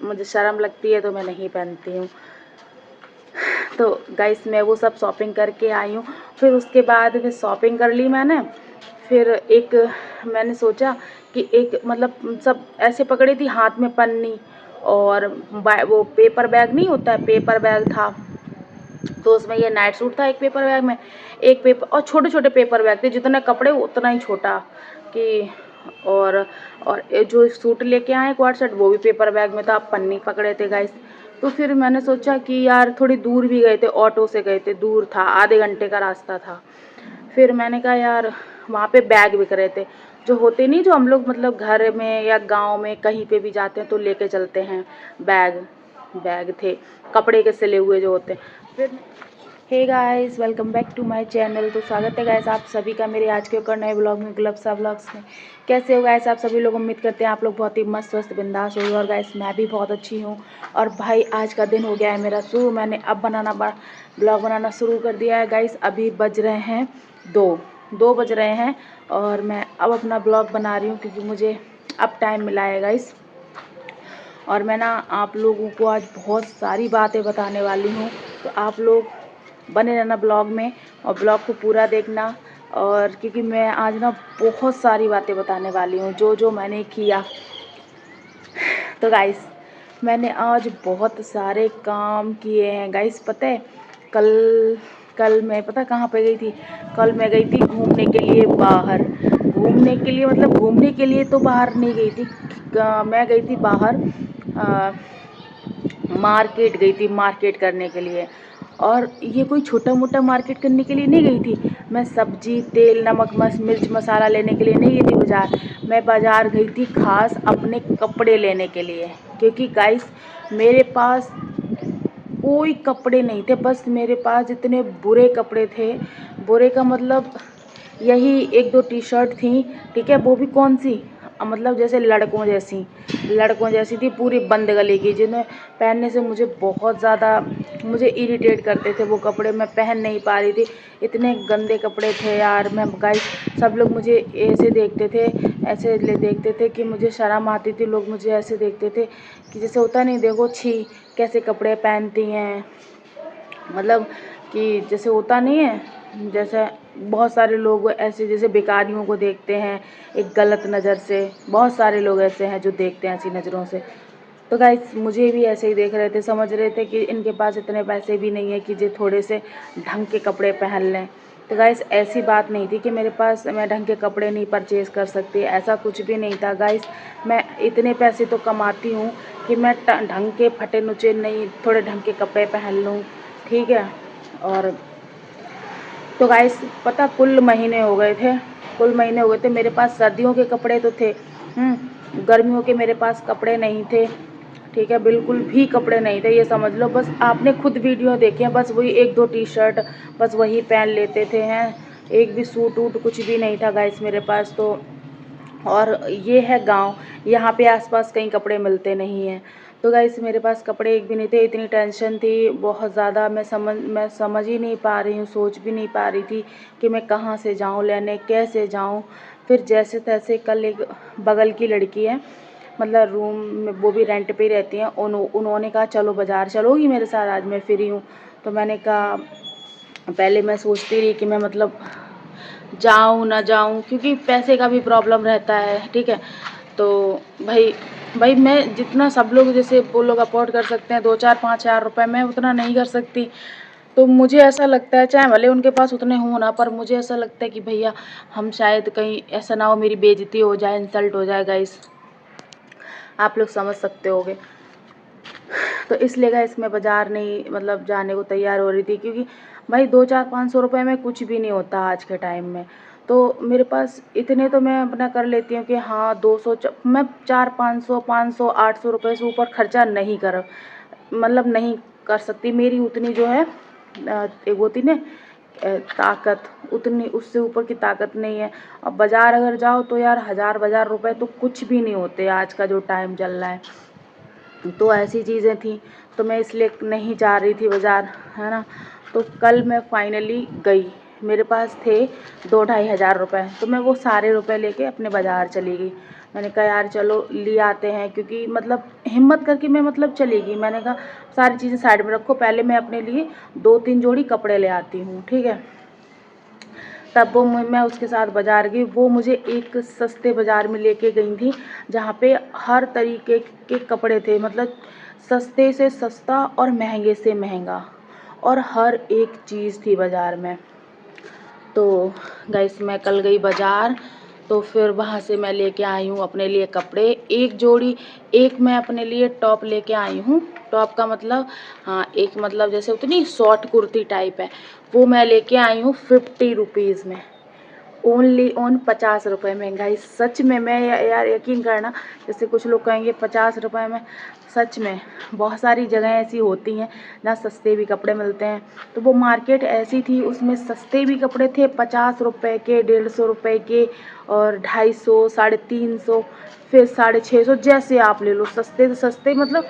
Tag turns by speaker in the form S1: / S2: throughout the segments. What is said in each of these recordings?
S1: मुझे शर्म लगती है तो मैं नहीं पहनती हूँ। तो गाइस मैं वो सब शॉपिंग करके आई हूँ। फिर उसके बाद में शॉपिंग कर ली मैंने। फिर एक मैंने सोचा कि एक मतलब सब ऐसे पकड़ी थी हाथ में पन्नी, और वो पेपर बैग नहीं होता है, पेपर बैग था। तो उसमें ये नाइट सूट था एक पेपर बैग में, एक पेपर, और छोटे छोटे पेपर बैग थे, जितने कपड़े उतना ही छोटा कि। और ये जो सूट लेके आए क्वाड सेट, वो भी पेपर बैग में था, पन्नी पकड़े थे गाइस। तो फिर मैंने सोचा कि यार थोड़ी दूर भी गए थे, ऑटो से गए थे, दूर था, आधे घंटे का रास्ता था। फिर मैंने कहा यार वहाँ पे बैग बिक रहे थे, जो होते नहीं, जो हम लोग मतलब घर में या गांव में कहीं पे भी जाते हैं तो लेके चलते हैं बैग। बैग थे कपड़े के सिले हुए जो होते हैं। फिर hey guys, welcome back to my channel. तो स्वागत है गाइस आप सभी का मेरे आज के और नए ब्लॉग में, गुलबसा ब्लॉग्स में। कैसे हो गाइस आप सभी लोग? उम्मीद करते हैं आप लोग बहुत ही मस्त स्वस्थ बिंदास हो। और गाइस मैं भी बहुत अच्छी हूँ। और भाई आज का दिन हो गया है मेरा शुरू, मैंने अब ब्लॉग बनाना शुरू कर दिया है गाइस। अभी बज रहे हैं 2 बज रहे हैं, और मैं अब अपना ब्लॉग बना रही हूँ क्योंकि मुझे अब टाइम मिला है गाइस। और मैं ना आप लोगों को आज बहुत सारी बातें बताने वाली हूँ, तो आप लोग बने रहना ब्लॉग में और ब्लॉग को पूरा देखना। और क्योंकि मैं आज ना बहुत सारी बातें बताने वाली हूँ जो जो मैंने किया। तो गाइस मैंने आज बहुत सारे काम किए हैं गाइस। पता है कल मैं पता कहाँ पे गई थी? कल मैं गई थी घूमने के लिए बाहर। घूमने के लिए मतलब घूमने के लिए तो बाहर नहीं गई थी, मैं गई थी बाहर, मार्केट गई थी, मार्केट करने के लिए। और ये कोई छोटा मोटा मार्केट करने के लिए नहीं गई थी, मैं सब्जी तेल नमक मिर्च मसाला लेने के लिए नहीं गई थी बाज़ार। मैं बाज़ार गई थी खास अपने कपड़े लेने के लिए, क्योंकि गाइस मेरे पास कोई कपड़े नहीं थे। बस मेरे पास इतने बुरे कपड़े थे, बुरे का मतलब यही 1-2 टी शर्ट थी, ठीक है, वो भी कौन सी, मतलब जैसे लड़कों जैसी थी, पूरी बंद गले की, जिन्हें पहनने से मुझे बहुत ज़्यादा मुझे इरिटेट करते थे वो कपड़े। मैं पहन नहीं पा रही थी, इतने गंदे कपड़े थे यार। मैं गाइस सब लोग मुझे ऐसे देखते थे, देखते थे कि मुझे शर्म आती थी। लोग मुझे ऐसे देखते थे कि जैसे होता नहीं, देखो छी कैसे कपड़े पहनती हैं, मतलब कि जैसे होता नहीं है, जैसे बहुत सारे लोग ऐसे जैसे बेकारियों को देखते हैं एक गलत नज़र से। बहुत सारे लोग ऐसे हैं जो देखते हैं ऐसी नज़रों से। तो गाइस मुझे भी ऐसे ही देख रहे थे, समझ रहे थे कि इनके पास इतने पैसे भी नहीं है कि जो थोड़े से ढंग के कपड़े पहन लें। तो गाइस ऐसी बात नहीं थी कि मेरे पास मैं ढंग के कपड़े नहीं परचेज़ कर सकती, ऐसा कुछ भी नहीं था गाइस। मैं इतने पैसे तो कमाती हूँ कि मैं ढंग के फटे नुचे नहीं, थोड़े ढंग के कपड़े पहन लूँ, ठीक है। और तो गाइस पता कुल महीने हो गए थे मेरे पास सर्दियों के कपड़े तो थे, गर्मियों के मेरे पास कपड़े नहीं थे, ठीक है, बिल्कुल भी कपड़े नहीं थे, ये समझ लो। बस आपने खुद वीडियो देखे हैं, बस वही 1-2 टी शर्ट बस वही पहन लेते थे हैं, एक भी सूट वूट कुछ भी नहीं था गाइस मेरे पास तो। और ये है गांव, यहाँ पे आसपास कहीं कपड़े मिलते नहीं हैं। तो गाइस मेरे पास कपड़े एक भी नहीं थे, इतनी टेंशन थी बहुत ज़्यादा। मैं समझ ही नहीं पा रही हूँ, सोच भी नहीं पा रही थी कि मैं कहाँ से जाऊँ लेने, कैसे जाऊँ। फिर जैसे तैसे कल एक बगल की लड़की है, मतलब रूम में वो भी रेंट पे ही रहती हैं, उन्होंने कहा चलो बाज़ार चलोगी मेरे साथ, आज मैं फ्री हूँ। तो मैंने कहा, पहले मैं सोचती रही कि मैं मतलब जाऊँ ना जाऊँ, क्योंकि पैसे का भी प्रॉब्लम रहता है, ठीक है। तो भाई मैं जितना सब लोग जैसे वो लोग अफोर्ड कर सकते हैं 2-4-5 हज़ार रुपये, मैं उतना नहीं कर सकती। तो मुझे ऐसा लगता है, चाहे भले उनके पास उतने हों ना, पर मुझे ऐसा लगता है कि भैया हम शायद कहीं ऐसा ना हो मेरी बेइज्जती हो जाए, इंसल्ट हो जाए गाइस, आप लोग समझ सकते होगे। तो इसलिए गाइस मैं बाज़ार नहीं मतलब जाने को तैयार हो रही थी, क्योंकि भाई 200-400-500 रुपये में कुछ भी नहीं होता आज के टाइम में। तो मेरे पास इतने तो मैं अपना कर लेती हूँ कि हाँ 200 मैं 400-500 500 800 रुपये से ऊपर खर्चा नहीं कर मतलब नहीं कर सकती। मेरी उतनी जो है एक होती ना ताकत, उतनी उससे ऊपर की ताकत नहीं है। अब बाज़ार अगर जाओ तो यार 1000 रुपये तो कुछ भी नहीं होते आज का जो टाइम चल रहा है। तो ऐसी चीज़ें थी, तो मैं इसलिए नहीं जा रही थी बाज़ार, है ना। तो कल मैं फाइनली गई, मेरे पास थे 2-2,500 रुपये, तो मैं वो सारे रुपए लेके अपने बाज़ार चली गई। मैंने कहा यार चलो ले आते हैं, क्योंकि मतलब हिम्मत करके मैं मतलब चली गई। मैंने कहा सारी चीज़ें साइड में रखो, पहले मैं अपने लिए 2-3 जोड़ी कपड़े ले आती हूँ, ठीक है। तब वो मैं उसके साथ बाज़ार गई। वो मुझे एक सस्ते बाज़ार में लेके गई थी, जहाँ पे हर तरीके के कपड़े थे, मतलब सस्ते से सस्ता और महंगे से महंगा, और हर एक चीज़ थी बाज़ार में। तो गाइस मैं कल गई बाज़ार, तो फिर वहाँ से मैं लेके आई हूँ अपने लिए कपड़े। एक जोड़ी, एक मैं अपने लिए टॉप लेके आई हूँ। टॉप का मतलब हाँ, एक मतलब जैसे उतनी शॉर्ट कुर्ती टाइप है, वो मैं लेके आई हूँ 50 रुपीज़ में, ओनली ऑन 50 रुपये में। गाइस सच में, मैं यार यकीन करना, जैसे कुछ लोग कहेंगे 50 रुपये में, सच में बहुत सारी जगह ऐसी होती हैं जहाँ सस्ते भी कपड़े मिलते हैं। तो वो मार्केट ऐसी थी, उसमें सस्ते भी कपड़े थे 50 रुपये के, 150 रुपये के, और 250, 350, फिर 650, जैसे आप ले लो। सस्ते से सस्ते, मतलब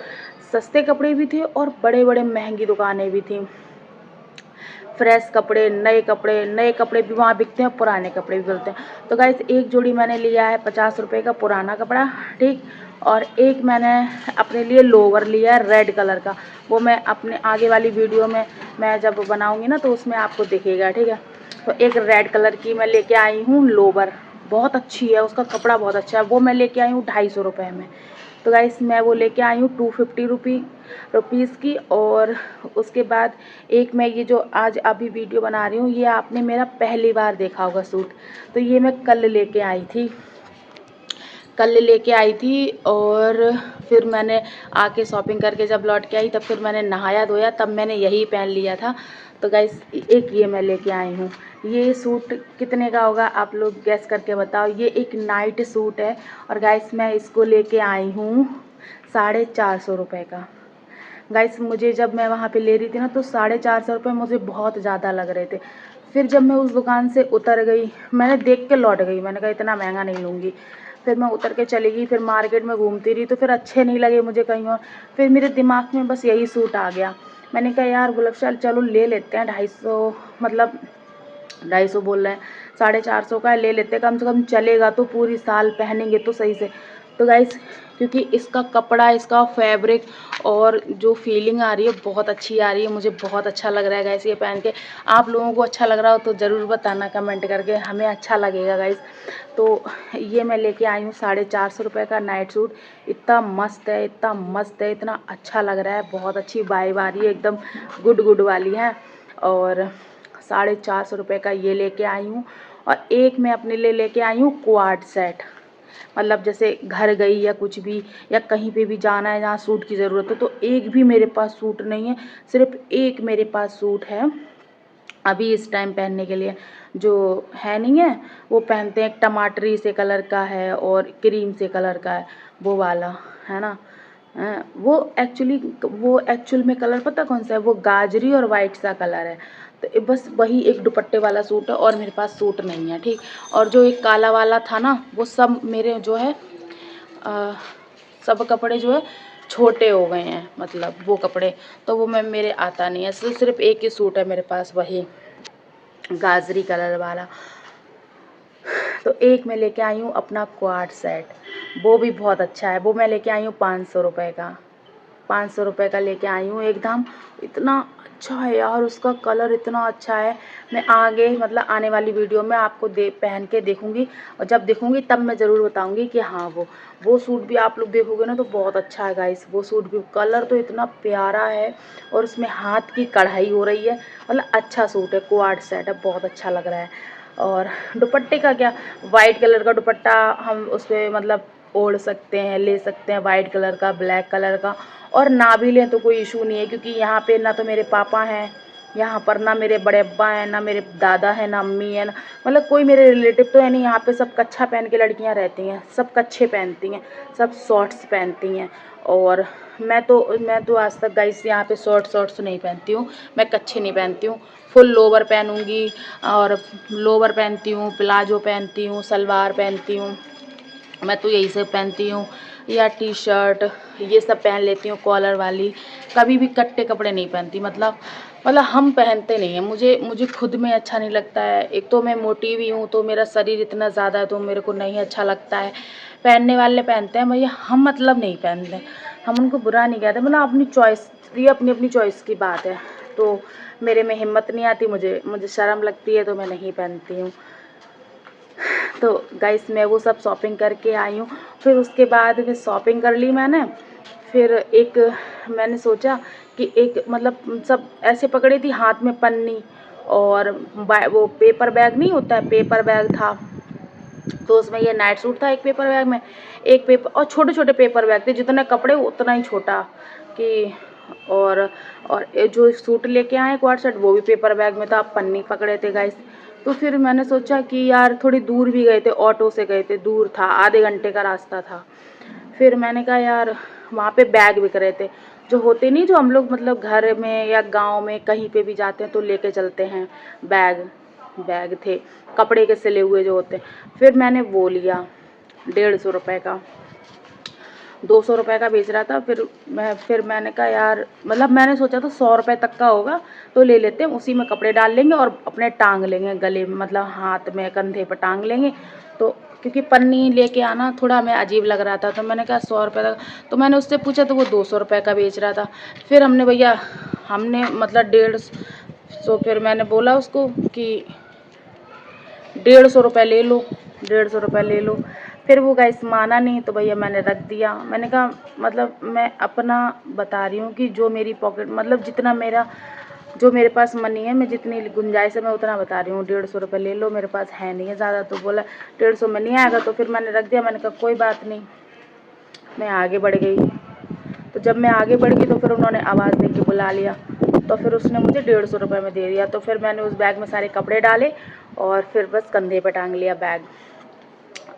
S1: सस्ते कपड़े भी थे और बड़े बड़े महंगी दुकानें भी थी। फ्रेश कपड़े, नए कपड़े भी वहाँ बिकते हैं, पुराने कपड़े भी मिलते हैं। तो गाइस एक जोड़ी मैंने लिया है 50 रुपये का पुराना कपड़ा, ठीक। और एक मैंने अपने लिए लोवर लिया है रेड कलर का। वो मैं अपने आगे वाली वीडियो में मैं जब बनाऊंगी ना, तो उसमें आपको दिखेगा, ठीक है। तो एक रेड कलर की मैं लेके आई हूँ लोवर, बहुत अच्छी है, उसका कपड़ा बहुत अच्छा है। वो मैं लेके आई हूँ 250 रुपये में। तो गाइस मैं वो लेके आई हूँ 250 रुपीज़ की। और उसके बाद एक मैं ये जो आज अभी वीडियो बना रही हूँ, ये आपने मेरा पहली बार देखा होगा सूट। तो ये मैं कल लेके आई थी, और फिर मैंने आके शॉपिंग करके जब लौट के आई, तब फिर मैंने नहाया धोया, तब मैंने यही पहन लिया था। तो गाइस एक ये मैं लेके आई हूँ। ये सूट कितने का होगा आप लोग गैस करके बताओ। ये एक नाइट सूट है, और गाइस मैं इसको लेके आई हूँ 450 रुपये का। गाइस मुझे जब मैं वहाँ पे ले रही थी ना, तो 450 रुपये मुझे बहुत ज़्यादा लग रहे थे। फिर जब मैं उस दुकान से उतर गई, मैंने देख के लौट गई, मैंने कहा इतना महंगा नहीं लूँगी। फिर मैं उतर के चली गई, फिर मार्केट में घूमती रही, तो फिर अच्छे नहीं लगे मुझे कहीं और। फिर मेरे दिमाग में बस यही सूट आ गया। मैंने कहा यार गुलफ़ चलो ले लेते हैं 250, मतलब 250 बोल रहे हैं, 450 का ले लेते, कम से कम चलेगा तो, पूरी साल पहनेंगे तो सही से। तो गाइस क्योंकि इसका कपड़ा, इसका फैब्रिक और जो फीलिंग आ रही है बहुत अच्छी आ रही है, मुझे बहुत अच्छा लग रहा है गाइस ये पहन के। आप लोगों को अच्छा लग रहा हो तो ज़रूर बताना कमेंट करके, हमें अच्छा लगेगा गाइस। तो ये मैं लेके आई हूँ 450 रुपये का नाइट सूट। इतना मस्त है, इतना मस्त है, इतना अच्छा लग रहा है, बहुत अच्छी वाइब आ रही है, एकदम गुड वाली है। और 450 रुपये का ये लेके आई हूँ। और एक मैं अपने लिए लेके आई हूँ क्वाड सेट, मतलब जैसे घर गई या कुछ भी, या कहीं पे भी जाना है जहाँ सूट की ज़रूरत है। तो एक भी मेरे पास सूट नहीं है, सिर्फ एक मेरे पास सूट है अभी इस टाइम पहनने के लिए। जो है नहीं है, वो पहनते हैं, टमाटरी से कलर का है और क्रीम से कलर का है, वो वाला है ना। वो एक्चुअल में कलर पता कौन सा है, वो गाजरी और वाइट सा कलर है। तो बस वही एक दुपट्टे वाला सूट है, और मेरे पास सूट नहीं है, ठीक। और जो एक काला वाला था ना, वो सब मेरे जो है सब कपड़े जो है छोटे हो गए हैं, मतलब वो कपड़े, तो वो मैं मेरे आता नहीं है। सिर्फ एक ही सूट है मेरे पास, वही गाजरी कलर वाला। तो एक मैं लेके आई हूँ अपना क्वाड सेट, वो भी बहुत अच्छा है। वो मैं लेके आई हूँ 500 रुपये का, 500 रुपये का लेके आई हूँ एकदम। इतना अच्छा है यार, उसका कलर इतना अच्छा है। मैं आगे मतलब आने वाली वीडियो में आपको पहन के देखूँगी, और जब देखूँगी तब मैं ज़रूर बताऊँगी कि हाँ वो सूट भी आप लोग देखोगे ना तो बहुत अच्छा है गाइस। वो सूट भी, कलर तो इतना प्यारा है, और उसमें हाथ की कढ़ाई हो रही है, मतलब अच्छा सूट है, क्वाड सेट है, बहुत अच्छा लग रहा है। और दुपट्टे का क्या, वाइट कलर का दुपट्टा हम उस पर मतलब ओढ़ सकते हैं, ले सकते हैं, वाइट कलर का, ब्लैक कलर का। और ना भी लें तो कोई इशू नहीं है, क्योंकि यहाँ पे ना तो मेरे पापा हैं यहाँ पर, ना मेरे बड़े अब्बा हैं, ना मेरे दादा हैं, ना अम्मी है, ना मतलब कोई मेरे रिलेटिव तो है नहीं। यहाँ पे सब कच्छा पहन के लड़कियाँ रहती हैं, सब कच्छे पहनती हैं, सब शॉर्ट्स पहनती हैं। और मैं तो आज तक गाइस यहाँ पे शॉर्ट्स नहीं पहनती हूँ, मैं कच्छे नहीं पहनती हूँ। फुल लोवर पहनूँगी, और लोवर पहनती हूँ, प्लाजो पहनती हूँ, सलवार पहनती हूँ, मैं तो यही सब पहनती हूँ, या टी शर्ट ये सब पहन लेती हूँ कॉलर वाली। कभी भी कट्टे कपड़े नहीं पहनती, मतलब मतलब हम पहनते नहीं हैं, मुझे मुझे खुद में अच्छा नहीं लगता है। एक तो मैं मोटी भी हूँ, तो मेरा शरीर इतना ज़्यादा है, तो मेरे को नहीं अच्छा लगता है। पहनने वाले पहनते हैं भैया, हम मतलब नहीं पहनते। हम उनको बुरा नहीं कहते, मतलब अपनी चॉइस, ये अपनी अपनी चॉइस की बात है। तो मेरे में हिम्मत नहीं आती, मुझे मुझे शर्म लगती है, तो मैं नहीं पहनती हूँ। तो गाइस मैं वो सब शॉपिंग करके आई हूँ। फिर उसके बाद फिर शॉपिंग कर ली मैंने। फिर एक मैंने सोचा कि एक मतलब सब ऐसे पकड़ी थी हाथ में पन्नी, और वो पेपर बैग नहीं होता है, पेपर बैग था। तो उसमें ये नाइट सूट था एक पेपर बैग में, एक पेपर, और छोटे छोटे पेपर बैग थे, जितने कपड़े उतना ही छोटा कि। और और ये जो सूट लेके आए क्वाड सेट, वो भी पेपर बैग में था, पन्नी पकड़े थे गाइस। तो फिर मैंने सोचा कि यार थोड़ी दूर भी गए थे, ऑटो से गए थे, दूर था, आधे घंटे का रास्ता था। फिर मैंने कहा यार वहाँ पे बैग बिक रहे थे, जो होते नहीं, जो हम लोग मतलब घर में या गांव में कहीं पे भी जाते हैं तो लेके चलते हैं बैग। बैग थे कपड़े के सिले हुए जो होते हैं। फिर मैंने वो लिया 150 रुपये का, 200 रुपये का बेच रहा था। फिर मैंने कहा यार, मतलब मैंने सोचा था 100 रुपये तक का होगा तो ले लेते हैं, उसी में कपड़े डाल लेंगे और अपने टांग लेंगे गले में, मतलब हाथ में कंधे पर टांग लेंगे। तो क्योंकि पन्नी लेके आना थोड़ा हमें अजीब लग रहा था, तो मैंने कहा 100 रुपये तक। तो मैंने उससे पूछा तो वो 200 रुपये का बेच रहा था। फिर हमने मतलब 150, फिर मैंने बोला उसको कि 150 रुपये ले लो, 150 रुपये ले लो। फिर वो गाइस माना नहीं, तो भैया मैंने रख दिया। मैंने कहा मतलब मैं अपना बता रही हूँ कि जो मेरी पॉकेट, मतलब जितना मेरा, जो मेरे पास मनी है, मैं जितनी गुंजाइश है मैं उतना बता रही हूँ, 150 रुपये ले लो, मेरे पास है नहीं है ज़्यादा। तो बोला 150 में नहीं आएगा, तो फिर मैंने रख दिया। मैंने कहा कोई बात नहीं, मैं आगे बढ़ गई। तो जब मैं आगे बढ़ गई तो फिर उन्होंने आवाज़ दे के बुला लिया, तो फिर उसने मुझे 150 रुपये में दे दिया। तो फिर मैंने उस बैग में सारे कपड़े डाले और फिर बस कंधे पर टांग लिया बैग।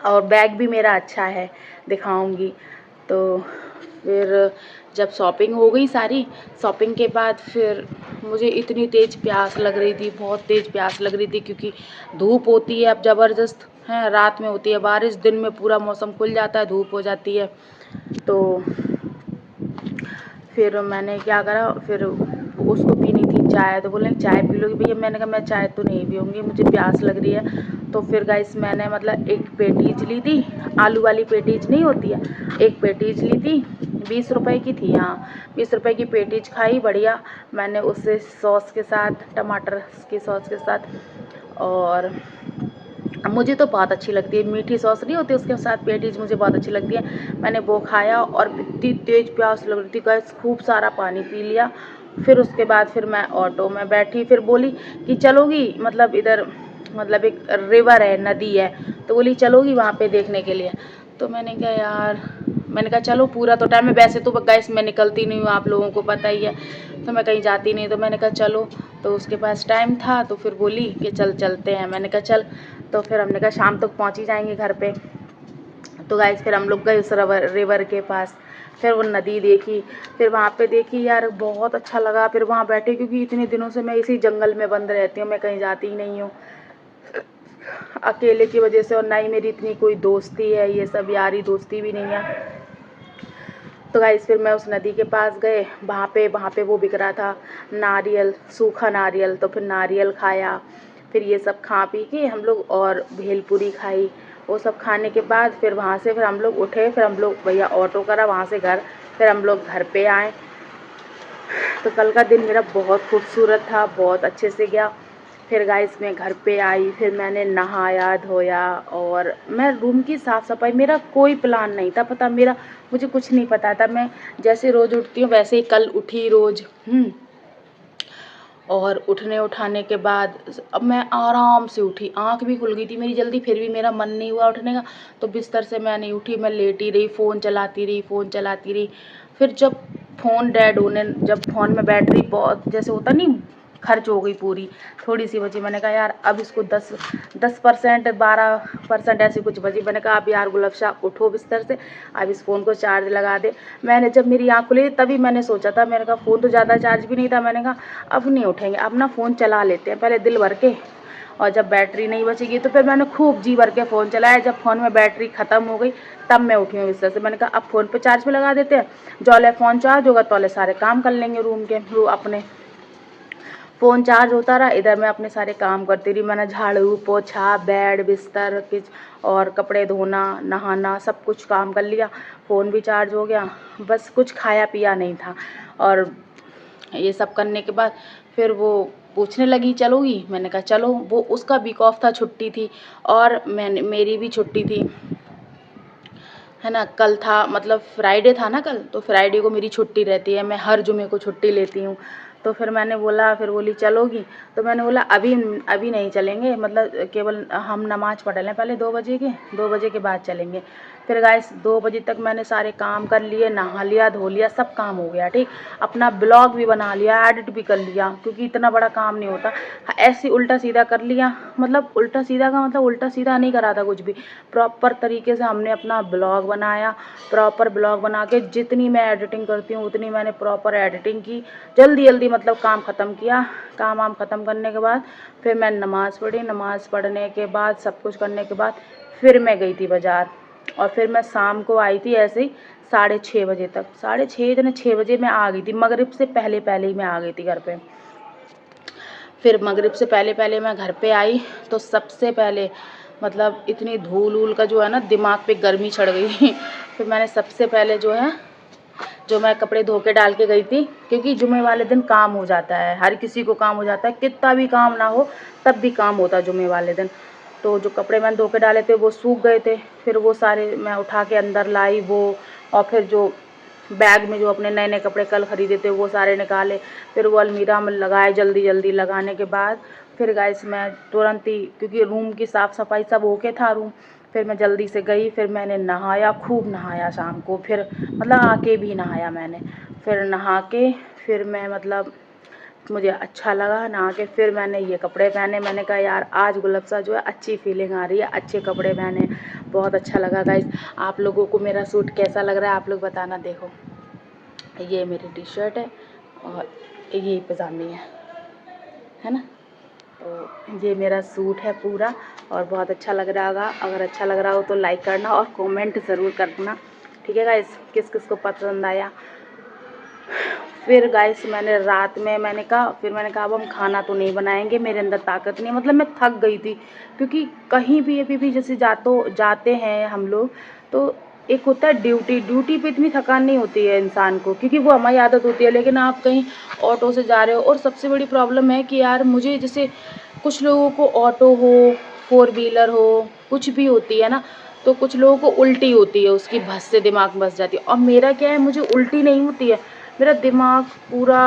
S1: और बैग भी मेरा अच्छा है, दिखाऊंगी। तो फिर जब शॉपिंग हो गई सारी, शॉपिंग के बाद फिर मुझे इतनी तेज़ प्यास लग रही थी, बहुत तेज़ प्यास लग रही थी, क्योंकि धूप होती है अब ज़बरदस्त है, रात में होती है बारिश, दिन में पूरा मौसम खुल जाता है, धूप हो जाती है। तो फिर मैंने क्या करा, फिर उसको पीनी थी चाय, तो बोले चाय पी लोगी भैया? मैंने कहा मैं चाय तो नहीं पीऊँगी, मुझे प्यास लग रही है। तो फिर गाइस मैंने मतलब एक पेटीज ली थी, आलू वाली पेटीज नहीं होती है, एक पेटीज ली थी, 20 रुपए की थी, हाँ 20 रुपए की पेटीज खाई बढ़िया मैंने, उससे सॉस के साथ, टमाटर की सॉस के साथ। और मुझे तो बहुत अच्छी लगती है, मीठी सॉस नहीं होती उसके साथ पेटीज, मुझे बहुत अच्छी लगती है। मैंने वो खाया और इतनी तेज़ प्यास लग रही थी गाइस, खूब सारा पानी पी लिया। फिर उसके बाद फिर मैं ऑटो में बैठी, फिर बोली कि चलोगी, मतलब इधर मतलब एक रिवर है, नदी है, तो बोली चलोगी वहाँ पे देखने के लिए? तो मैंने कहा यार, मैंने कहा चलो, पूरा तो टाइम है, वैसे तो गाइस मैं निकलती नहीं हूँ, आप लोगों को पता ही है, तो मैं कहीं जाती नहीं, तो मैंने कहा चलो। तो उसके पास टाइम था, तो फिर बोली कि चलते हैं, मैंने कहा चल। तो फिर हमने कहा शाम तक पहुंच ही जाएंगे घर पे। तो गाइस फिर हम लोग गए उस रिवर के पास, फिर वो नदी देखी, फिर वहाँ पे देखी यार, बहुत अच्छा लगा। फिर वहाँ बैठे, क्योंकि इतने दिनों से मैं इसी जंगल में बंद रहती हूँ, मैं कहीं जाती ही नहीं हूँ अकेले की वजह से, और ना ही मेरी इतनी कोई दोस्ती है, ये सब यारी दोस्ती भी नहीं है। तो गाइस फिर मैं उस नदी के पास गए, वहाँ पे वो बिक रहा था नारियल, सूखा नारियल। तो फिर नारियल खाया, फिर ये सब खा पी के हम लोग, और भेलपूरी खाई। वो सब खाने के बाद फिर वहाँ से फिर हम लोग उठे, फिर हम लोग भैया ऑटो करा वहाँ से घर, फिर हम लोग घर पे आए। तो कल का दिन मेरा बहुत खूबसूरत था, बहुत अच्छे से गया। फिर गाइस मैं घर पे आई, फिर मैंने नहाया धोया, और मैं रूम की साफ़ सफाई, मेरा कोई प्लान नहीं था, पता मेरा, मुझे कुछ नहीं पता था। मैं जैसे रोज़ उठती हूँ वैसे ही कल उठी रोज़। और उठने उठाने के बाद अब मैं आराम से उठी, आँख भी खुल गई थी मेरी जल्दी, फिर भी मेरा मन नहीं हुआ उठने का। तो बिस्तर से मैं नहीं उठी, मैं लेटी रही, फ़ोन चलाती रही। फिर जब फ़ोन में बैटरी बहुत, जैसे होता नहीं, खर्च हो गई पूरी, थोड़ी सी बची। मैंने कहा यार अब इसको 10% 12% ऐसी कुछ बची। मैंने कहा अब यार गुलाब शाह उठो बिस्तर से, अब इस फ़ोन को चार्ज लगा दे। मैंने जब मेरी आँख खुली तभी मैंने सोचा था, मैंने कहा फ़ोन तो ज़्यादा चार्ज भी नहीं था, मैंने कहा अब नहीं उठेंगे, अब ना फ़ोन चला लेते हैं पहले दिल भर के, और जब बैटरी नहीं बचेगी तो फिर मैंने खूब जी भर के फ़ोन चलाया। जब फ़ोन में बैटरी ख़त्म हो गई तब मैं उठी हूँ बिस्तर से। मैंने कहा अब फ़ोन पे चार्ज पे लगा देते हैं, जौले फ़ोन चार्ज होगा तौले सारे काम कर लेंगे रूम के अपने। फ़ोन चार्ज होता रहा, इधर मैं अपने सारे काम करती रही। मैंने झाड़ू पोछा, बेड बिस्तर और कपड़े धोना, नहाना, सब कुछ काम कर लिया। फ़ोन भी चार्ज हो गया, बस कुछ खाया पिया नहीं था। और ये सब करने के बाद फिर वो पूछने लगी चलोगी? मैंने कहा चलो। वो उसका वीक ऑफ था, छुट्टी थी, और मेरी भी छुट्टी थी, है ना। कल था, मतलब फ्राइडे था ना कल, तो फ्राइडे को मेरी छुट्टी रहती है, मैं हर जुमे को छुट्टी लेती हूँ। तो फिर मैंने बोला, फिर बोली चलोगी? तो मैंने बोला अभी अभी नहीं चलेंगे, मतलब केवल हम नमाज़ पढ़ लें पहले 2 बजे के, 2 बजे के बाद चलेंगे। फिर गाइस 2 बजे तक मैंने सारे काम कर लिए, नहा लिया, धो लिया, सब काम हो गया, ठीक। अपना ब्लॉग भी बना लिया, एडिट भी कर लिया, क्योंकि इतना बड़ा काम नहीं होता। ऐसे उल्टा सीधा कर लिया, मतलब उल्टा सीधा का मतलब उल्टा सीधा नहीं करा था कुछ भी। प्रॉपर तरीके से हमने अपना ब्लॉग बनाया। प्रॉपर ब्लॉग बना के जितनी मैं एडिटिंग करती हूँ उतनी मैंने प्रॉपर एडिटिंग की। जल्दी जल्दी मतलब काम ख़त्म किया। काम वाम ख़त्म करने के बाद फिर मैं नमाज़ पढ़ी। नमाज़ पढ़ने के बाद सब कुछ करने के बाद फिर मैं गई थी बाज़ार, और फिर मैं शाम को आई थी ऐसे ही 6:30 बजे तक। 6:30 या 6 बजे मैं आ गई थी, मगरिब से पहले पहले ही मैं आ गई थी घर पे। फिर मगरिब से पहले पहले मैं घर पे आई तो सबसे पहले मतलब इतनी धूल वूल का जो है ना, दिमाग पे गर्मी चढ़ गई। फिर मैंने सबसे पहले जो है, जो मैं कपड़े धो के डाल के गई थी, क्योंकि जुमे वाले दिन काम हो जाता है, हर किसी को काम हो जाता है, कितना भी काम ना हो तब भी काम होता है जुमे वाले दिन। तो जो कपड़े मैंने धो के डाले थे वो सूख गए थे, फिर वो सारे मैं उठा के अंदर लाई वो, और फिर जो बैग में जो अपने नए नए कपड़े कल ख़रीदे थे वो सारे निकाले, फिर वो अलमीरा में लगाए। जल्दी जल्दी लगाने के बाद फिर गाइस मैं तुरंत ही, क्योंकि रूम की साफ़ सफाई सब ओके था रूम, फिर मैं जल्दी से गई। फिर मैंने नहाया, खूब नहाया शाम को, फिर मतलब आके भी नहाया मैंने। फिर नहा के फिर मैं मतलब मुझे अच्छा लगा नहा के, फिर मैंने ये कपड़े पहने। मैंने कहा यार आज गुलफ्सा जो है अच्छी फीलिंग आ रही है, अच्छे कपड़े पहने, बहुत अच्छा लगा गाइस। आप लोगों को मेरा सूट कैसा लग रहा है आप लोग बताना। देखो ये मेरी टी शर्ट है और ये पजामी है ना। तो ये मेरा सूट है पूरा, और बहुत अच्छा लग रहा होगा। अगर अच्छा लग रहा हो तो लाइक करना और कमेंट ज़रूर करना, ठीक है गाइस, किस किस को पसंद आया। फिर गाइस मैंने रात में मैंने कहा अब हम खाना तो नहीं बनाएंगे, मेरे अंदर ताकत नहीं है, मतलब मैं थक गई थी। क्योंकि कहीं भी अभी भी जैसे जाते हैं हम लोग, तो एक होता है ड्यूटी पे इतनी थकान नहीं होती है इंसान को, क्योंकि वो हमारी आदत होती है। लेकिन आप कहीं ऑटो से जा रहे हो, और सबसे बड़ी प्रॉब्लम है कि यार मुझे जैसे कुछ लोगों को ऑटो हो, 4 व्हीलर हो, कुछ भी होती है ना, तो कुछ लोगों को उल्टी होती है, उसकी भस से दिमाग बस जाती है। और मेरा क्या है, मुझे उल्टी नहीं होती है, मेरा दिमाग पूरा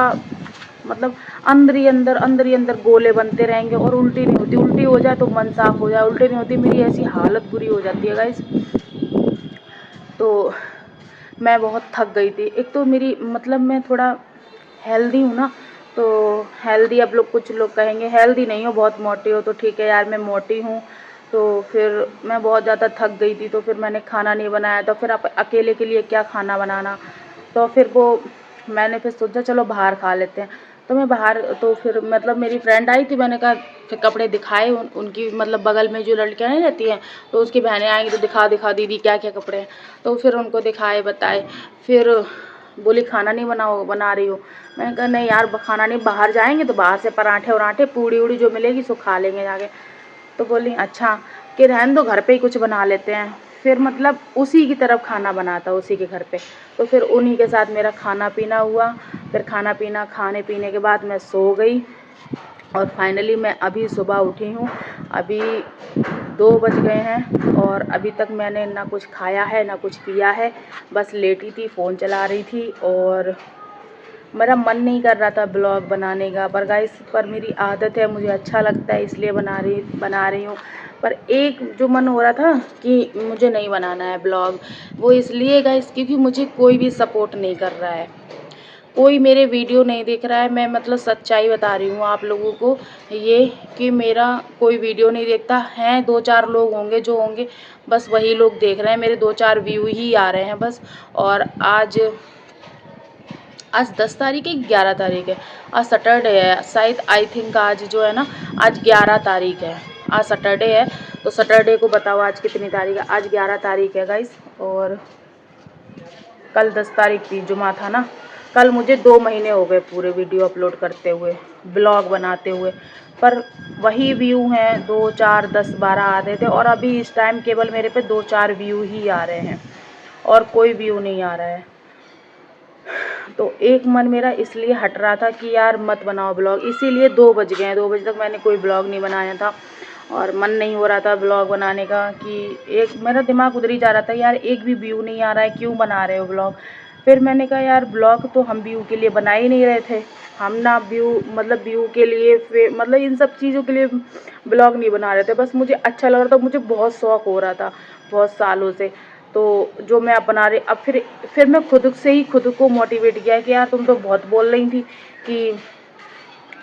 S1: मतलब अंदर ही अंदर गोले बनते रहेंगे, और उल्टी नहीं होती। उल्टी हो जाए तो मन साफ हो जाए, उल्टी नहीं होती, मेरी ऐसी हालत बुरी हो जाती है गाइस। तो मैं बहुत थक गई थी। एक तो मेरी मतलब मैं थोड़ा हेल्दी हूँ ना, तो हेल्दी, अब लोग कुछ लोग कहेंगे हेल्दी नहीं हो, बहुत मोटी हो, तो ठीक है यार मैं मोटी हूँ। तो फिर मैं बहुत ज़्यादा थक गई थी, तो फिर मैंने खाना नहीं बनाया। तो फिर अकेले के लिए क्या खाना बनाना, तो फिर वो मैंने फिर सोचा चलो बाहर खा लेते हैं। तो मैं बाहर, तो फिर मतलब मेरी फ्रेंड आई थी, मैंने कहा फिर कपड़े दिखाए उनकी, मतलब बगल में जो लड़कियाँ नहीं रहती हैं, तो उसकी बहनें आएंगी तो दिखा दीदी क्या क्या कपड़े हैं। तो फिर उनको दिखाए बताए। फिर बोली खाना नहीं बना रही हो। मैंने कहा नहीं यार खाना नहीं, बाहर जाएंगे तो बाहर से पराठे वराठे पूड़ी उड़ी जो मिलेगी सो खा लेंगे जाके। तो बोली अच्छा कि रहने दो, घर पे ही कुछ बना लेते हैं। फिर मतलब उसी की तरफ खाना बनाता, उसी के घर पे। तो फिर उन्हीं के साथ मेरा खाना पीना हुआ। फिर खाने पीने के बाद मैं सो गई, और फाइनली मैं अभी सुबह उठी हूँ। अभी 2 बज गए हैं, और अभी तक मैंने ना कुछ खाया है ना कुछ पिया है, बस लेटी थी, फ़ोन चला रही थी। और मेरा मन नहीं कर रहा था ब्लॉग बनाने का, पर गाइस पर मेरी आदत है, मुझे अच्छा लगता है इसलिए बना रही हूँ। पर एक जो मन हो रहा था कि मुझे नहीं बनाना है ब्लॉग, वो इसलिए गाइस क्योंकि मुझे कोई भी सपोर्ट नहीं कर रहा है, कोई मेरे वीडियो नहीं देख रहा है। मैं मतलब सच्चाई बता रही हूँ आप लोगों को, ये कि मेरा कोई वीडियो नहीं देखता है। 2-4 लोग होंगे जो होंगे, बस वही लोग देख रहे हैं, मेरे 2-4 व्यू ही आ रहे हैं बस। और आज 10 तारीख है, 11 तारीख है, आज सैटरडे है शायद, आई थिंक आज जो है ना, आज 11 तारीख है, आज सैटरडे है। तो सैटरडे को बताओ आज कितनी तारीख है, आज 11 तारीख है गाइस। और कल 10 तारीख थी, जुमा था ना। कल मुझे 2 महीने हो गए पूरे वीडियो अपलोड करते हुए, ब्लॉग बनाते हुए, पर वही व्यू हैं 2, 4, 10, 12 आते थे और अभी इस टाइम केवल मेरे पे 2, 4 व्यू ही आ रहे हैं और कोई व्यू नहीं आ रहा है। तो एक मन मेरा इसलिए हट रहा था कि यार मत बनाओ ब्लॉग, इसीलिए 2 बज गए हैं। 2 बजे तक मैंने कोई ब्लॉग नहीं बनाया था और मन नहीं हो रहा था ब्लॉग बनाने का कि एक मेरा दिमाग उधर ही जा रहा था, यार एक भी व्यू नहीं आ रहा है, क्यों बना रहे हो ब्लॉग। फिर मैंने कहा यार ब्लॉग तो हम व्यू के लिए बना ही नहीं रहे थे, हम ना व्यू के लिए फिर मतलब इन सब चीज़ों के लिए ब्लॉग नहीं बना रहे थे, बस मुझे अच्छा लग रहा था, मुझे बहुत शौक़ हो रहा था बहुत सालों से। तो जो मैं अपना रही अब फिर मैं खुद से ही खुद को मोटिवेट किया कि यार तुम तो बहुत बोल रही थी कि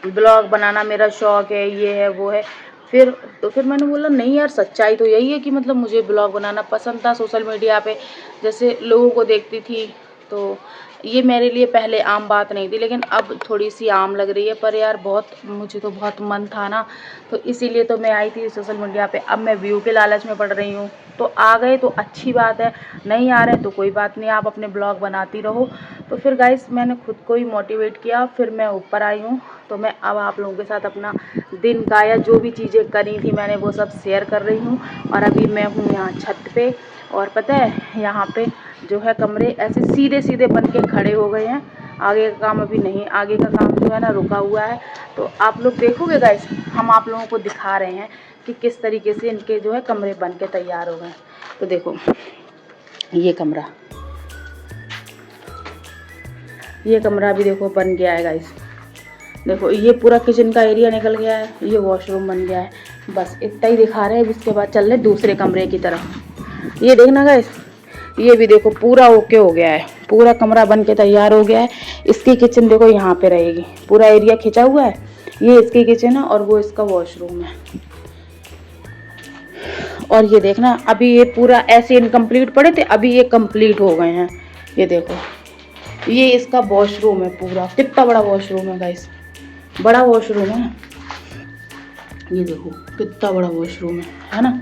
S1: ब्लॉग बनाना मेरा शौक़ है, ये है वो है। फिर मैंने बोला नहीं यार, सच्चाई तो यही है कि मतलब मुझे ब्लॉग बनाना पसंद था। सोशल मीडिया पे जैसे लोगों को देखती थी, तो ये मेरे लिए पहले आम बात नहीं थी, लेकिन अब थोड़ी सी आम लग रही है। पर यार मुझे तो बहुत मन था ना, तो इसीलिए तो मैं आई थी सोशल मीडिया पे। अब मैं व्यू के लालच में पड़ रही हूँ, तो आ गए तो अच्छी बात है, नहीं आ रहे तो कोई बात नहीं, आप अपने ब्लॉग बनाती रहो। तो फिर गाइस मैंने खुद को ही मोटिवेट किया, फिर मैं ऊपर आई हूँ। तो मैं अब आप लोगों के साथ अपना दिन का या जो भी चीज़ें करी थी मैंने वो सब शेयर कर रही हूँ। और अभी मैं हूँ यहाँ छत पे, और पता है यहाँ पे जो है कमरे ऐसे सीधे सीधे बन के खड़े हो गए हैं। आगे का काम अभी नहीं, आगे का काम जो है ना रुका हुआ है। तो आप लोग देखोगे गाइस, हम आप लोगों को दिखा रहे हैं कि किस तरीके से इनके जो है कमरे बन के तैयार हो गए। तो देखो ये कमरा भी देखो बन गया है गाइस। देखो ये पूरा किचन का एरिया निकल गया है, ये वॉशरूम बन गया है। बस इतना ही दिखा रहे हैं, इसके बाद चल रहे दूसरे कमरे की तरफ। ये देखना गाइस, ये भी देखो पूरा ओके हो गया है, पूरा कमरा बन के तैयार हो गया है। इसकी किचन देखो यहाँ पे रहेगी, पूरा एरिया खिंचा हुआ है। ये इसकी किचन है और वो इसका वॉशरूम है। और ये देखना अभी ये पूरा ऐसे इनकम्प्लीट पड़े थे, अभी ये कंप्लीट हो गए हैं। ये देखो ये इसका वॉशरूम है, पूरा कितना बड़ा वॉशरूम है गाइस, बड़ा वॉशरूम है। ये देखो कितना बड़ा वॉशरूम है ना।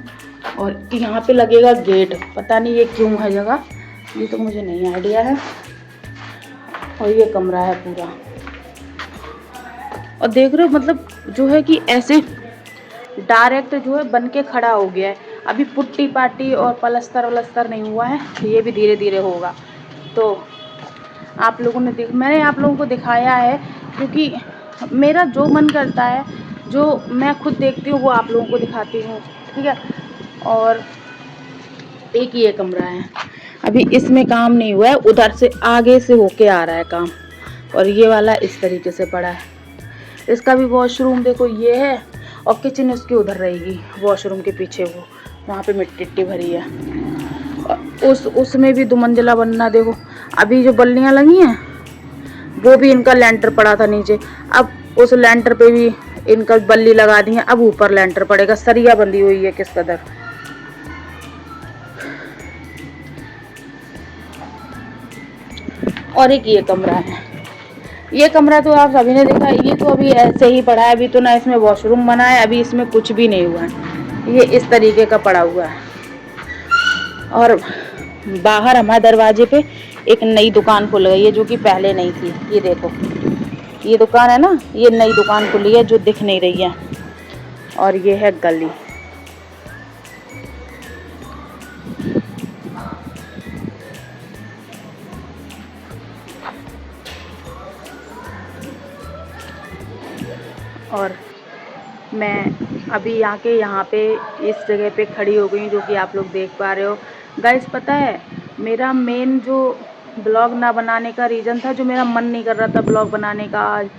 S1: और यहाँ पे लगेगा गेट, पता नहीं ये क्यों है जगह, ये तो मुझे नहीं आइडिया है। और ये कमरा है पूरा, और देख रहे हो मतलब जो है कि ऐसे डायरेक्ट जो है बन के खड़ा हो गया है। अभी पुट्टी पाटी और पलस्तर वलस्तर नहीं हुआ है, ये भी धीरे धीरे होगा। तो आप लोगों ने मैंने आप लोगों को दिखाया है क्योंकि मेरा जो मन करता है, जो मैं खुद देखती हूँ वो आप लोगों को दिखाती हूँ, ठीक है। और एक ये कमरा है, अभी इसमें काम नहीं हुआ है, उधर से आगे से होके आ रहा है काम। और ये वाला इस तरीके से पड़ा है, इसका भी वॉशरूम देखो ये है, और किचन उसकी उधर रहेगी वॉशरूम के पीछे, वो वहाँ पे मिट्टी भरी है। और उसमें भी 2 मंजिला बनना। देखो अभी जो बल्लियाँ लगी हैं वो भी इनका लेंटर पड़ा था नीचे, अब उस लेंटर पे भी इनका बल्ली लगा दी है, अब ऊपर लेंटर पड़ेगा। सरिया बंधी हुई है किस कदर। और एक ये कमरा है, ये कमरा तो आप सभी ने देखा, ये तो अभी ऐसे ही पड़ा है, अभी तो ना इसमें वॉशरूम बना है, अभी इसमें कुछ भी नहीं हुआ है, ये इस तरीके का पड़ा हुआ है। और बाहर हमारे दरवाजे पे एक नई दुकान खुल गई है जो कि पहले नहीं थी। ये देखो ये दुकान है ना, ये नई दुकान खुली है जो दिख नहीं रही है। और ये है गली। और मैं अभी यहाँ पे इस जगह पे खड़ी हो गई जो कि आप लोग देख पा रहे हो गाइस। पता है मेरा मेन जो ब्लॉग ना बनाने का रीज़न था, जो मेरा मन नहीं कर रहा था ब्लॉग बनाने का आज,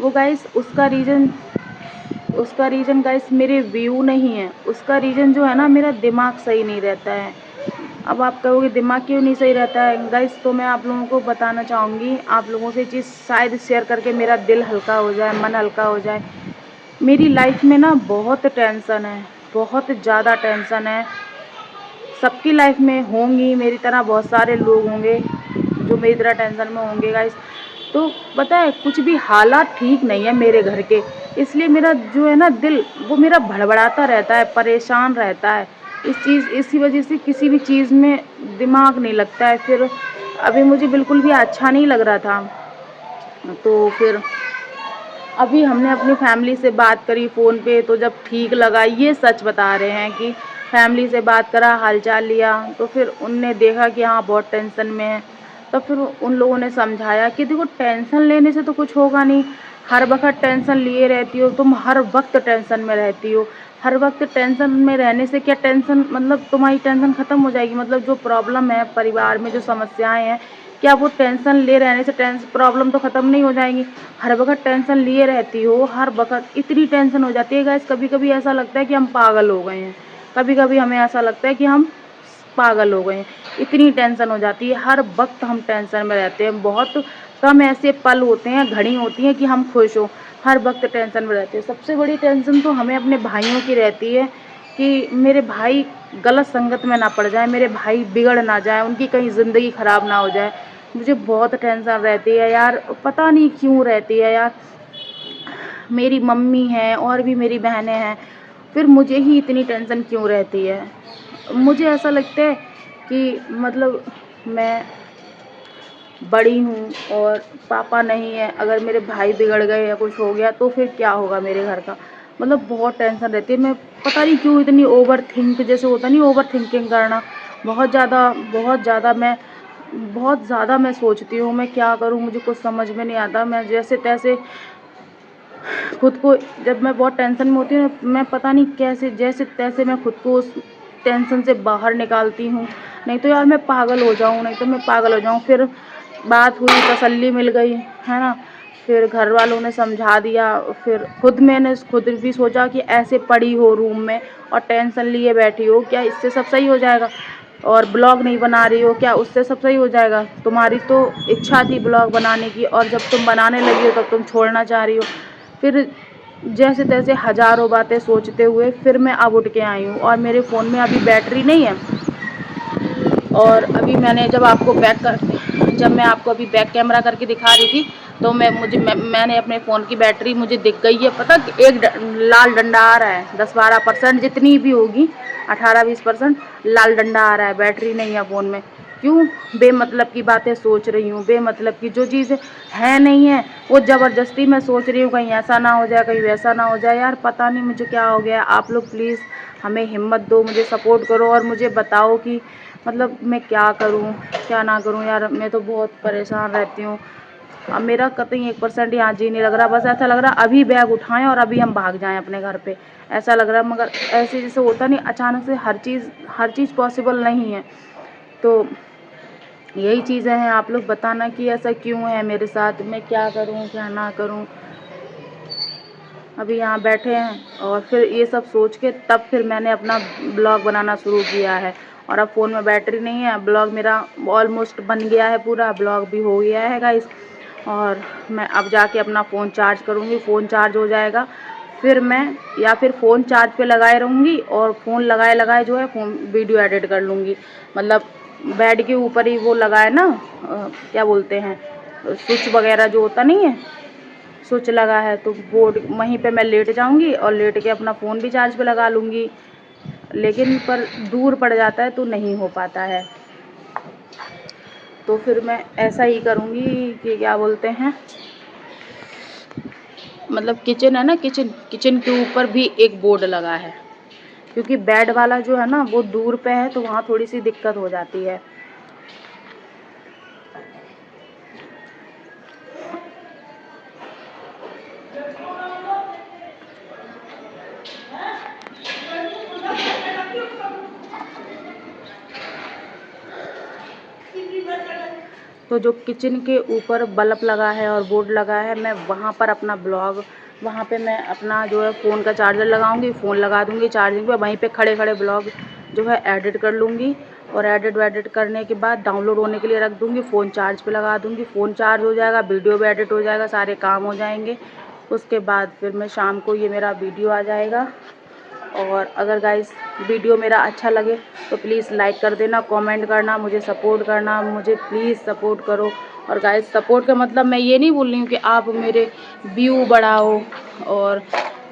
S1: वो गाइस उसका रीज़न गाइस मेरे व्यू नहीं है, उसका रीज़न जो है ना मेरा दिमाग सही नहीं रहता है। अब आप कहोगे दिमाग क्यों नहीं सही रहता है गाइस, तो मैं आप लोगों को बताना चाहूँगी, आप लोगों से चीज़ शायद शेयर करके मेरा दिल हल्का हो जाए, मन हल्का हो जाए। मेरी लाइफ में ना बहुत टेंशन है, बहुत ज़्यादा टेंशन है। सबकी लाइफ में होंगी, मेरी तरह बहुत सारे लोग होंगे जो मेरी तरह टेंशन में होंगे गाइस। तो पता है कुछ भी हालात ठीक नहीं है मेरे घर के, इसलिए मेरा जो है ना दिल वो मेरा भड़बड़ाता रहता है, परेशान रहता है। इसी वजह से किसी भी चीज़ में दिमाग नहीं लगता है। फिर अभी मुझे बिल्कुल भी अच्छा नहीं लग रहा था, तो फिर अभी हमने अपनी फैमिली से बात करी फ़ोन पे, तो जब ठीक लगा, ये सच बता रहे हैं कि फैमिली से बात करा, हालचाल लिया, तो फिर उनने देखा कि हाँ बहुत टेंशन में है। तो फिर उन लोगों ने समझाया कि देखो टेंशन लेने से तो कुछ होगा नहीं, हर वक़्त टेंशन लिए रहती हो तुम, हर वक़्त टेंशन में रहती हो। हर वक़्त टेंशन में रहने से क्या टेंशन मतलब तुम्हारी टेंशन ख़त्म हो जाएगी? मतलब जो प्रॉब्लम है परिवार में, जो समस्याएँ हैं, क्या वो टेंशन ले रहने से प्रॉब्लम तो ख़त्म नहीं हो जाएँगी? हर वक़्त टेंशन लिए रहती हो, हर वक़्त इतनी टेंशन हो जाती है गाइस, कभी-कभी ऐसा लगता है कि हम पागल हो गए हैं। कभी-कभी हमें ऐसा लगता है कि हम पागल हो गए हैं। इतनी टेंशन हो जाती है, हर वक़्त हम टेंशन में रहते हैं। बहुत कम ऐसे पल होते हैं, घड़ी होती हैं कि हम खुश हों, हर वक़्त टेंशन में रहते हैं। सबसे बड़ी टेंशन तो हमें अपने भाइयों की रहती है कि मेरे भाई गलत संगत में ना पड़ जाएँ, मेरे भाई बिगड़ ना जाएँ, उनकी कहीं ज़िंदगी ख़राब ना हो जाए। मुझे बहुत टेंशन रहती है यार, पता नहीं क्यों रहती है यार। मेरी मम्मी हैं और भी मेरी बहनें हैं, फिर मुझे ही इतनी टेंशन क्यों रहती है? मुझे ऐसा लगता है कि मतलब मैं बड़ी हूँ और पापा नहीं है, अगर मेरे भाई बिगड़ गए या कुछ हो गया तो फिर क्या होगा मेरे घर का? मतलब बहुत टेंशन रहती है। मैं पता नहीं क्यों इतनी जैसे होता नहीं, ओवर थिंकिंग करना, बहुत ज़्यादा मैं सोचती हूँ, मैं क्या करूँ मुझे कुछ समझ में नहीं आता। मैं जैसे-तैसे खुद को, जब मैं बहुत टेंशन में होती हूँ, मैं पता नहीं कैसे जैसे-तैसे मैं खुद को उस टेंशन से बाहर निकालती हूँ। नहीं तो यार मैं पागल हो जाऊँ। फिर बात हुई, तसल्ली मिल गई, है ना? फिर घर वालों ने समझा दिया, फिर मैंने खुद भी सोचा कि ऐसे पड़ी हो रूम में और टेंशन लिए बैठी हो, क्या इससे सब सही हो जाएगा? और ब्लॉग नहीं बना रही हो, क्या उससे सब सही हो जाएगा? तुम्हारी तो इच्छा थी ब्लॉग बनाने की, और जब तुम बनाने लगी हो तब तुम छोड़ना चाह रही हो। फिर जैसे-तैसे हज़ारों बातें सोचते हुए फिर मैं अब उठ के आई हूँ, और मेरे फ़ोन में अभी बैटरी नहीं है। और अभी जब मैं आपको अभी बैक कैमरा करके दिखा रही थी, तो मैंने अपने फ़ोन की बैटरी मुझे दिख गई है, पता एक लाल डंडा आ रहा है, 10-12% जितनी भी होगी, 18-20% लाल डंडा आ रहा है, बैटरी नहीं है फ़ोन में। क्यों? बेमतलब की बातें सोच रही हूँ, बेमतलब की जो चीज़ है नहीं है वो ज़बरदस्ती मैं सोच रही हूँ, कहीं ऐसा ना हो जाए, कहीं वैसा ना हो जाए। यार पता नहीं मुझे क्या हो गया। आप लोग प्लीज़ हमें हिम्मत दो, मुझे सपोर्ट करो और मुझे बताओ कि मतलब मैं क्या करूँ, क्या ना करूँ। यार मैं तो बहुत परेशान रहती हूँ। अब मेरा कतई 1% यहाँ जी नहीं लग रहा, बस ऐसा लग रहा अभी बैग उठाएं और अभी हम भाग जाएं अपने घर पे, ऐसा लग रहा। मगर ऐसे जैसे होता नहीं, अचानक से हर चीज़ पॉसिबल नहीं है। तो यही चीज़ें हैं, आप लोग बताना कि ऐसा क्यों है मेरे साथ, मैं क्या करूँ क्या ना करूँ। अभी यहाँ बैठे हैं और फिर ये सब सोच के तब फिर मैंने अपना ब्लॉग बनाना शुरू किया है। और अब फ़ोन में बैटरी नहीं है, ब्लॉग मेरा ऑलमोस्ट बन गया है, पूरा ब्लॉग भी हो गया है गाइस। और मैं अब जाके अपना फ़ोन चार्ज करूँगी, फ़ोन चार्ज हो जाएगा फिर मैं, या फिर फ़ोन चार्ज पे लगाए रहूँगी और फ़ोन लगाए जो है फ़ोन वीडियो एडिट कर लूँगी। मतलब बेड के ऊपर ही वो लगा है ना, क्या बोलते हैं, स्विच वगैरह जो होता नहीं है, स्विच लगा है, तो बोर्ड वहीं पे मैं लेट जाऊंगी और लेट के अपना फ़ोन भी चार्ज पे लगा लूँगी। लेकिन पर दूर पड़ जाता है तो नहीं हो पाता है, तो फिर मैं ऐसा ही करूँगी कि क्या बोलते हैं, मतलब किचन है ना, किचन के ऊपर भी एक बोर्ड लगा है, क्योंकि बेड वाला जो है ना वो दूर पे है, तो वहाँ थोड़ी सी दिक्कत हो जाती है। तो जो किचन के ऊपर बल्ब लगा है और बोर्ड लगा है, मैं वहाँ पर अपना ब्लॉग, वहाँ पे मैं अपना जो है फ़ोन का चार्जर लगाऊंगी, फ़ोन लगा दूंगी चार्जिंग पे, वहीं पे खड़े खड़े ब्लॉग जो है एडिट कर लूँगी। और एडिट करने के बाद डाउनलोड होने के लिए रख दूँगी, फ़ोन चार्ज पे लगा दूँगी, फ़ोन चार्ज हो जाएगा, वीडियो भी एडिट हो जाएगा, सारे काम हो जाएंगे। उसके बाद फिर मैं शाम को ये मेरा वीडियो आ जाएगा। और अगर गाइस वीडियो मेरा अच्छा लगे तो प्लीज़ लाइक कर देना, कमेंट करना, मुझे सपोर्ट करना, मुझे प्लीज़ सपोर्ट करो। और गाइस सपोर्ट का मतलब मैं ये नहीं बोल रही हूँ कि आप मेरे व्यू बढ़ाओ और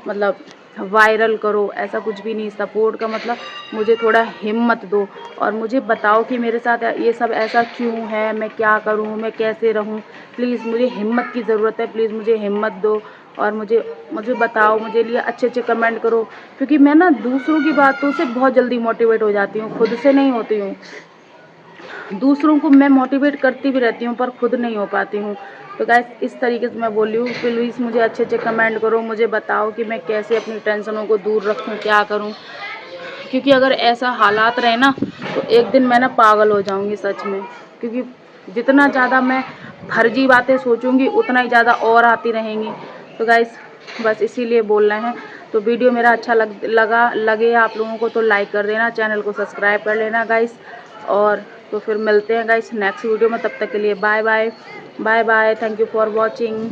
S1: मतलब वायरल करो, ऐसा कुछ भी नहीं। सपोर्ट का मतलब मुझे थोड़ा हिम्मत दो और मुझे बताओ कि मेरे साथ ये सब ऐसा क्यों है, मैं क्या करूं, मैं कैसे रहूं। प्लीज़ मुझे हिम्मत की ज़रूरत है, प्लीज़ मुझे हिम्मत दो और मुझे मुझे बताओ, मुझे लिए अच्छे अच्छे कमेंट करो, क्योंकि मैं ना दूसरों की बातों से बहुत जल्दी मोटिवेट हो जाती हूँ, खुद से नहीं होती हूँ। दूसरों को मैं मोटिवेट करती भी रहती हूँ पर खुद नहीं हो पाती हूँ। तो गाइस इस तरीके से मैं बोल रही हूँ, प्लीज़ मुझे अच्छे अच्छे कमेंट करो, मुझे बताओ कि मैं कैसे अपनी टेंशनों को दूर रखूँ, क्या करूँ। क्योंकि अगर ऐसा हालात रहे ना तो एक दिन मैं ना पागल हो जाऊँगी सच में, क्योंकि जितना ज़्यादा मैं फर्जी बातें सोचूंगी उतना ही ज़्यादा और आती रहेंगी। तो गाइस बस इसीलिए बोल रहे हैं। तो वीडियो मेरा अच्छा लगे आप लोगों को तो लाइक कर देना, चैनल को सब्सक्राइब कर लेना गाइस। और तो फिर मिलते हैं गाइस नेक्स्ट वीडियो में, तब तक के लिए bye bye bye bye. Thank you for watching.